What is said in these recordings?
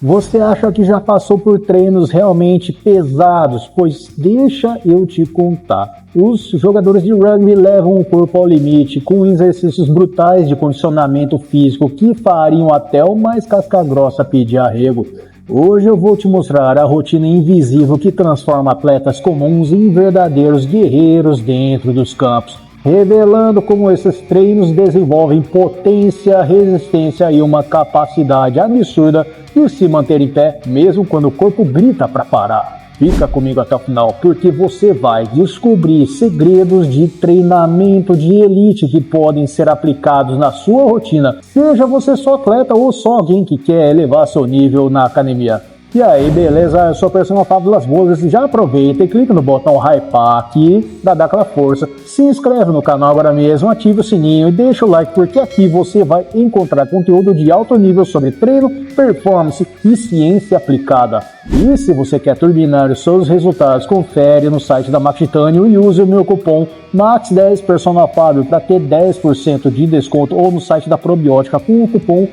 Você acha que já passou por treinos realmente pesados? Pois deixa eu te contar. Os jogadores de rugby levam o corpo ao limite com exercícios brutais de condicionamento físico que fariam até o mais casca-grossa pedir arrego. Hoje eu vou te mostrar a rotina invisível que transforma atletas comuns em verdadeiros guerreiros dentro dos campos, revelando como esses treinos desenvolvem potência, resistência e uma capacidade absurda de se manter em pé, mesmo quando o corpo grita para parar. Fica comigo até o final, porque você vai descobrir segredos de treinamento de elite que podem ser aplicados na sua rotina, seja você só atleta ou só alguém que quer elevar seu nível na academia. E aí, beleza? Eu sou o personal Fábio Las Boas. Já aproveita e clica no botão hypar aqui pra dar aquela força. Se inscreve no canal agora mesmo, ativa o sininho e deixa o like, porque aqui você vai encontrar conteúdo de alto nível sobre treino, performance e ciência aplicada. E se você quer turbinar os seus resultados, confere no site da Max Titanium e use o meu cupom MAX10 Personal Fábio para ter 10% de desconto, ou no site da Probiótica com o cupom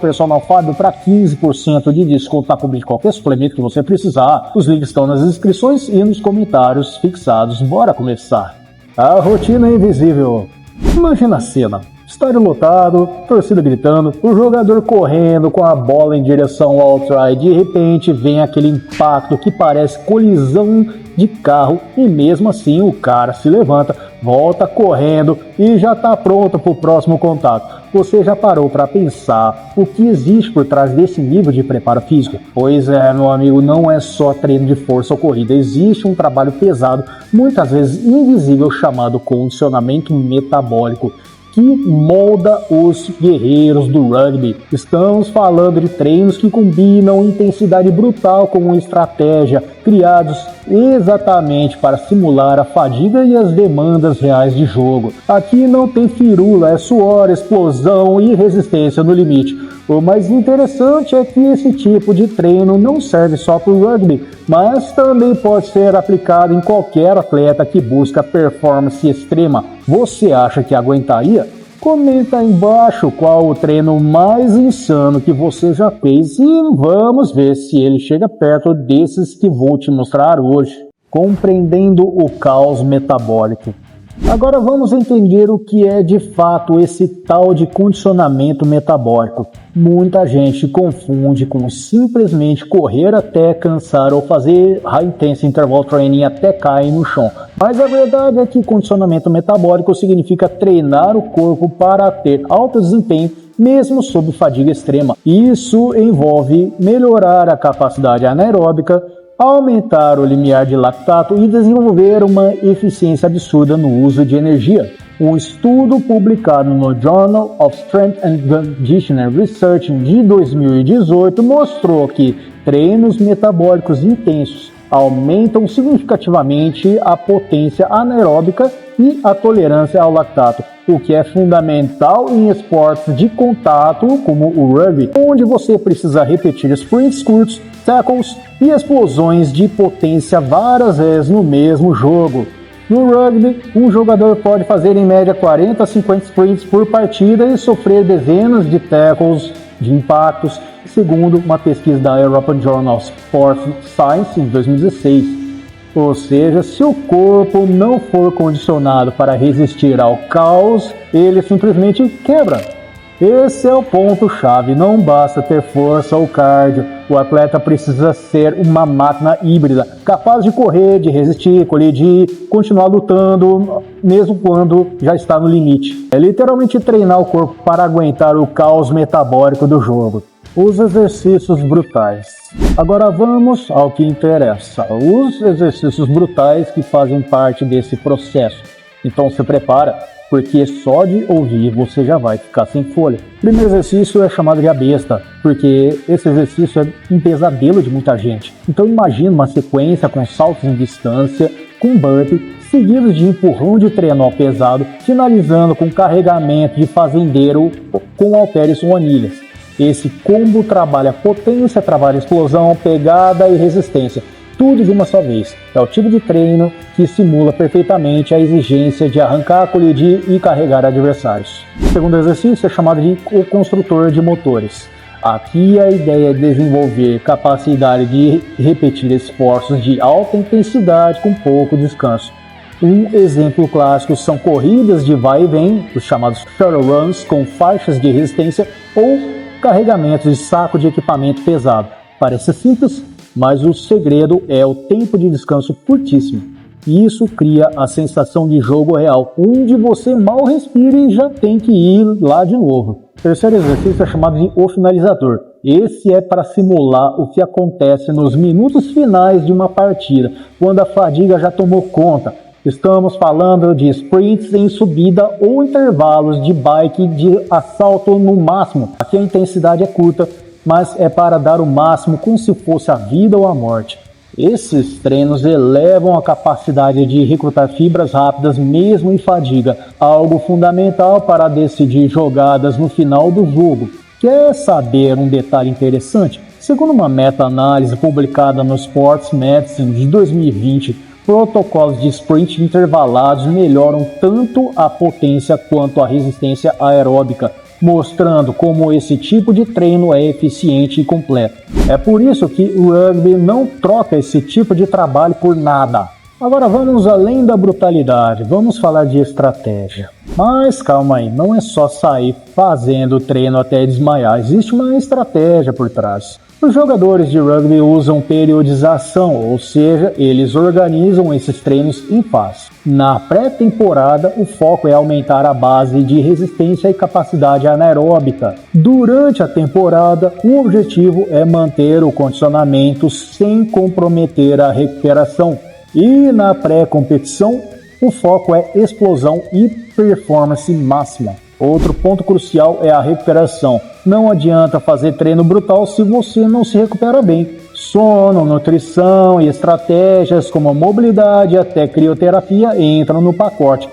Personal Fábio para 15% de desconto na compra de qualquer suplemento que você precisar. Os links estão nas inscrições e nos comentários fixados. Bora começar! A rotina invisível. Imagina a cena. Estádio lotado, torcida gritando, o jogador correndo com a bola em direção ao try. De repente vem aquele impacto que parece colisão de carro e mesmo assim o cara se levanta, volta correndo e já está pronto para o próximo contato. Você já parou para pensar o que existe por trás desse nível de preparo físico? Pois é, meu amigo, não é só treino de força ou corrida. Existe um trabalho pesado, muitas vezes invisível, chamado condicionamento metabólico, que molda os guerreiros do rugby. Estamos falando de treinos que combinam intensidade brutal com estratégia, criados exatamente para simular a fadiga e as demandas reais de jogo. Aqui não tem firula, é suor, explosão e resistência no limite. O mais interessante é que esse tipo de treino não serve só para o rugby, mas também pode ser aplicado em qualquer atleta que busca performance extrema. Você acha que aguentaria? Comenta aí embaixo qual o treino mais insano que você já fez e vamos ver se ele chega perto desses que vou te mostrar hoje. Compreendendo o caos metabólico. Agora vamos entender o que é de fato esse tal de condicionamento metabólico. Muita gente confunde com simplesmente correr até cansar ou fazer high intense interval training até cair no chão. Mas a verdade é que condicionamento metabólico significa treinar o corpo para ter alto desempenho mesmo sob fadiga extrema. Isso envolve melhorar a capacidade anaeróbica, aumentar o limiar de lactato e desenvolver uma eficiência absurda no uso de energia. Um estudo publicado no Journal of Strength and Conditioning Research de 2018 mostrou que treinos metabólicos intensos aumentam significativamente a potência anaeróbica e a tolerância ao lactato, o que é fundamental em esportes de contato como o rugby, onde você precisa repetir sprints curtos, tackles e explosões de potência várias vezes no mesmo jogo. No rugby, um jogador pode fazer em média 40 a 50 sprints por partida e sofrer dezenas de tackles de impactos, segundo uma pesquisa da European Journal of Sports Science em 2016. Ou seja, se o corpo não for condicionado para resistir ao caos, ele simplesmente quebra. Esse é o ponto-chave, não basta ter força ou cardio, o atleta precisa ser uma máquina híbrida, capaz de correr, de resistir, colidir, continuar lutando, mesmo quando já está no limite. É literalmente treinar o corpo para aguentar o caos metabólico do jogo. Os exercícios brutais. Agora vamos ao que interessa, os exercícios brutais que fazem parte desse processo. Então se prepara, porque só de ouvir você já vai ficar sem folha. O primeiro exercício é chamado de a besta, porque esse exercício é um pesadelo de muita gente. Então imagina uma sequência com saltos em distância, com burpee, seguidos de empurrão de trenó pesado, finalizando com carregamento de fazendeiro com halteres ou anilhas. Esse combo trabalha potência, trabalha explosão, pegada e resistência. Tudo de uma só vez. É o tipo de treino que simula perfeitamente a exigência de arrancar, colidir e carregar adversários. O segundo exercício é chamado de o construtor de motores. Aqui a ideia é desenvolver capacidade de repetir esforços de alta intensidade com pouco descanso. Um exemplo clássico são corridas de vai e vem, os chamados shuttle runs, com faixas de resistência ou carregamentos de saco de equipamento pesado. Parece simples, mas o segredo é o tempo de descanso curtíssimo. E isso cria a sensação de jogo real, onde você mal respira e já tem que ir lá de novo. O terceiro exercício é chamado de o finalizador. Esse é para simular o que acontece nos minutos finais de uma partida, quando a fadiga já tomou conta. Estamos falando de sprints em subida ou intervalos de bike de assalto no máximo. Aqui a intensidade é curta, mas é para dar o máximo como se fosse a vida ou a morte. Esses treinos elevam a capacidade de recrutar fibras rápidas mesmo em fadiga, algo fundamental para decidir jogadas no final do jogo. Quer saber um detalhe interessante? Segundo uma meta-análise publicada no Sports Medicine de 2020, protocolos de sprint intervalados melhoram tanto a potência quanto a resistência aeróbica, mostrando como esse tipo de treino é eficiente e completo. É por isso que o rugby não troca esse tipo de trabalho por nada. Agora vamos além da brutalidade, vamos falar de estratégia. Mas calma aí, não é só sair fazendo treino até desmaiar, existe uma estratégia por trás. Os jogadores de rugby usam periodização, ou seja, eles organizam esses treinos em fases. Na pré-temporada, o foco é aumentar a base de resistência e capacidade anaeróbica. Durante a temporada, o objetivo é manter o condicionamento sem comprometer a recuperação. E na pré-competição, o foco é explosão e performance máxima. Outro ponto crucial é a recuperação. Não adianta fazer treino brutal se você não se recupera bem. Sono, nutrição e estratégias como mobilidade até crioterapia entram no pacote.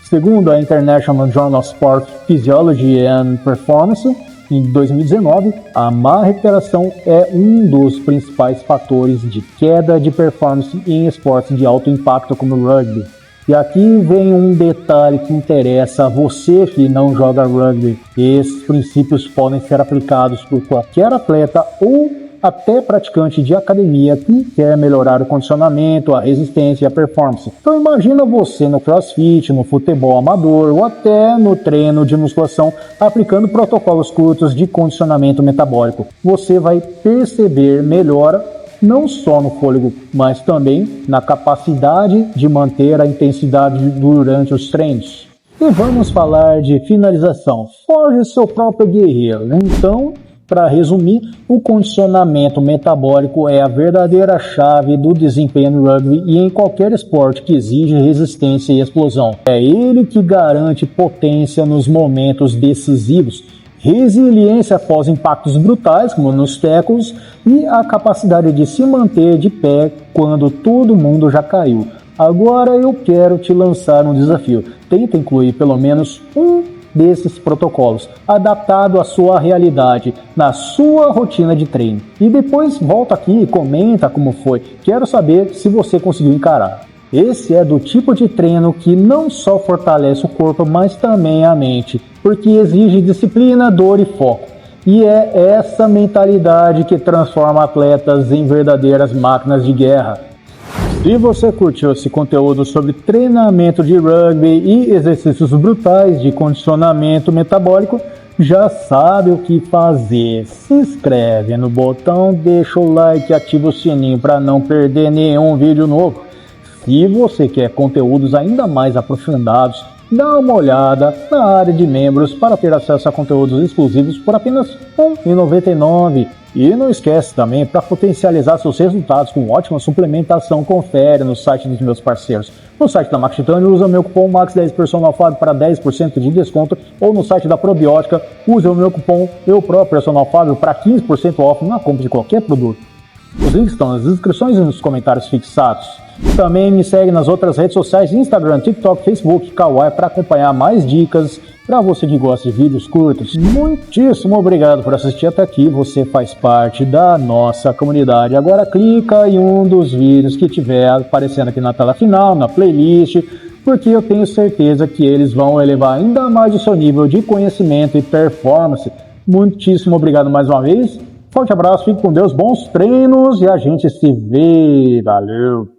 Segundo a International Journal of Sport Physiology and Performance, em 2019, a má recuperação é um dos principais fatores de queda de performance em esportes de alto impacto como o rugby. E aqui vem um detalhe que interessa a você que não joga rugby. Esses princípios podem ser aplicados por qualquer atleta ou até praticante de academia que quer melhorar o condicionamento, a resistência e a performance. Então imagina você no crossfit, no futebol amador ou até no treino de musculação aplicando protocolos curtos de condicionamento metabólico. Você vai perceber melhora não só no fôlego, mas também na capacidade de manter a intensidade durante os treinos. E vamos falar de finalização. Forge seu próprio guerreiro. Então, para resumir, o condicionamento metabólico é a verdadeira chave do desempenho no rugby e em qualquer esporte que exige resistência e explosão. É ele que garante potência nos momentos decisivos, resiliência após impactos brutais, como nos tackles, e a capacidade de se manter de pé quando todo mundo já caiu. Agora eu quero te lançar um desafio. Tenta incluir pelo menos um desses protocolos, adaptado à sua realidade, na sua rotina de treino. E depois volta aqui e comenta como foi. Quero saber se você conseguiu encarar. Esse é do tipo de treino que não só fortalece o corpo, mas também a mente, porque exige disciplina, dor e foco. E é essa mentalidade que transforma atletas em verdadeiras máquinas de guerra. Se você curtiu esse conteúdo sobre treinamento de rugby e exercícios brutais de condicionamento metabólico, já sabe o que fazer. Se inscreve no botão, deixa o like e ativa o sininho para não perder nenhum vídeo novo. Se você quer conteúdos ainda mais aprofundados, dá uma olhada na área de membros para ter acesso a conteúdos exclusivos por apenas R$ 1,99. E não esquece também, para potencializar seus resultados com ótima suplementação, confere no site dos meus parceiros. No site da Max Titânio, usa o meu cupom MAX10 Personal Fábio para 10% de desconto, ou no site da Probiótica, usa o meu cupom Personal Fábio para 15% off na compra de qualquer produto. Os links estão nas descrições e nos comentários fixados. Também me segue nas outras redes sociais, Instagram, TikTok, Facebook, Kawaii, para acompanhar mais dicas para você que gosta de vídeos curtos. Muitíssimo obrigado por assistir até aqui, você faz parte da nossa comunidade. Agora clica em um dos vídeos que estiver aparecendo aqui na tela final, na playlist, porque eu tenho certeza que eles vão elevar ainda mais o seu nível de conhecimento e performance. muitíssimo obrigado mais uma vez. Forte abraço, fique com Deus, bons treinos e a gente se vê. Valeu!